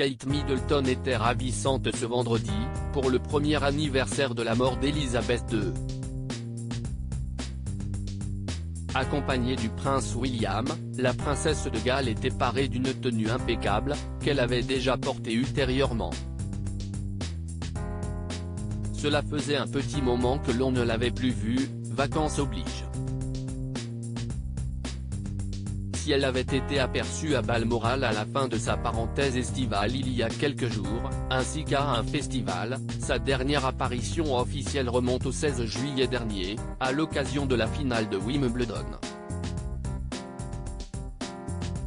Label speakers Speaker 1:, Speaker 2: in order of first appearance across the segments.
Speaker 1: Kate Middleton était ravissante ce vendredi, pour le premier anniversaire de la mort d'Elizabeth II. Accompagnée du prince William, la princesse de Galles était parée d'une tenue impeccable, qu'elle avait déjà portée ultérieurement. Cela faisait un petit moment que l'on ne l'avait plus vue, vacances oblige. Si elle avait été aperçue à Balmoral à la fin de sa parenthèse estivale il y a quelques jours, ainsi qu'à un festival, sa dernière apparition officielle remonte au 16 juillet dernier, à l'occasion de la finale de Wimbledon.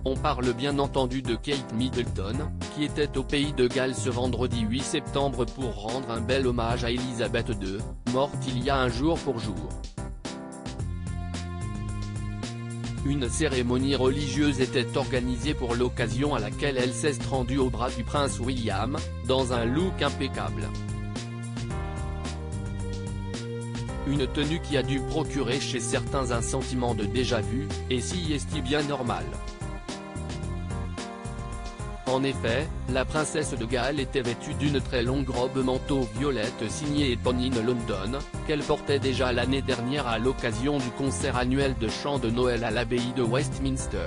Speaker 1: On parle bien entendu de Kate Middleton, qui était au pays de Galles ce vendredi 8 septembre pour rendre un bel hommage à Elizabeth II, morte il y a un jour pour jour. Une cérémonie religieuse était organisée pour l'occasion à laquelle elle s'est rendue au bras du prince William, dans un look impeccable. Une tenue qui a dû procurer chez certains un sentiment de déjà-vu, et si est-il bien normal. En effet, la princesse de Galles était vêtue d'une très longue robe manteau violette signée Éponine London, qu'elle portait déjà l'année dernière à l'occasion du concert annuel de chant de Noël à l'abbaye de Westminster.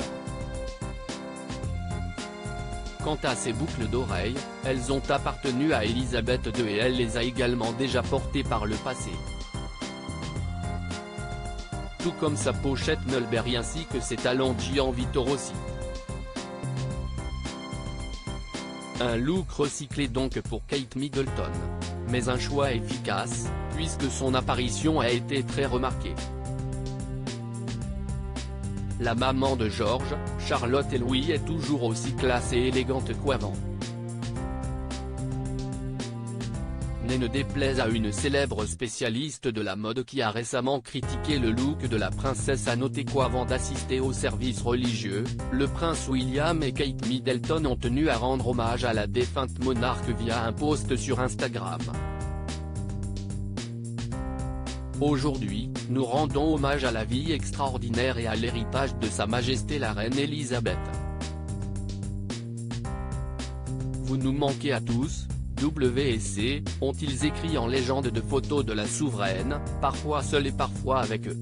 Speaker 1: Quant à ses boucles d'oreilles, elles ont appartenu à Elizabeth II et elle les a également déjà portées par le passé. Tout comme sa pochette Mulberry ainsi que ses talons Gianvito Rossi. Un look recyclé donc pour Kate Middleton. Mais un choix efficace, puisque son apparition a été très remarquée. La maman de George, Charlotte et Louis est toujours aussi classe et élégante qu'avant. Ne déplaise à une célèbre spécialiste de la mode qui a récemment critiqué le look de la princesse à noter qu'avant d'assister au service religieux, le prince William et Kate Middleton ont tenu à rendre hommage à la défunte monarque via un post sur Instagram. Aujourd'hui, nous rendons hommage à la vie extraordinaire et à l'héritage de Sa Majesté la Reine Elisabeth. Vous nous manquez à tous. W&C, ont-ils écrit en légende de photos de la souveraine, parfois seule et parfois avec eux.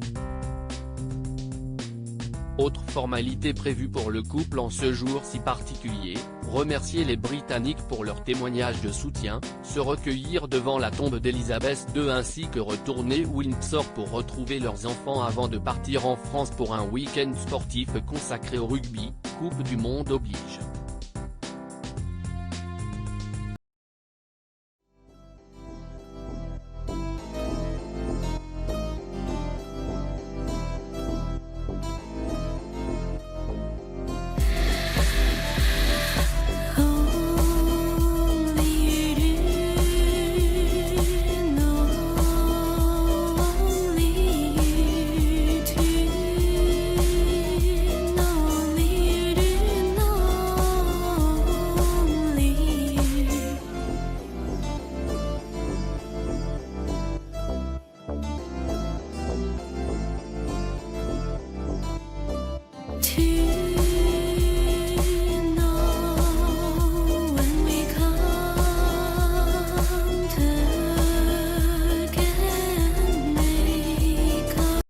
Speaker 1: Autre formalité prévue pour le couple en ce jour si particulier, remercier les Britanniques pour leur témoignage de soutien, se recueillir devant la tombe d'Elizabeth II ainsi que retourner Windsor pour retrouver leurs enfants avant de partir en France pour un week-end sportif consacré au rugby, Coupe du Monde oblige.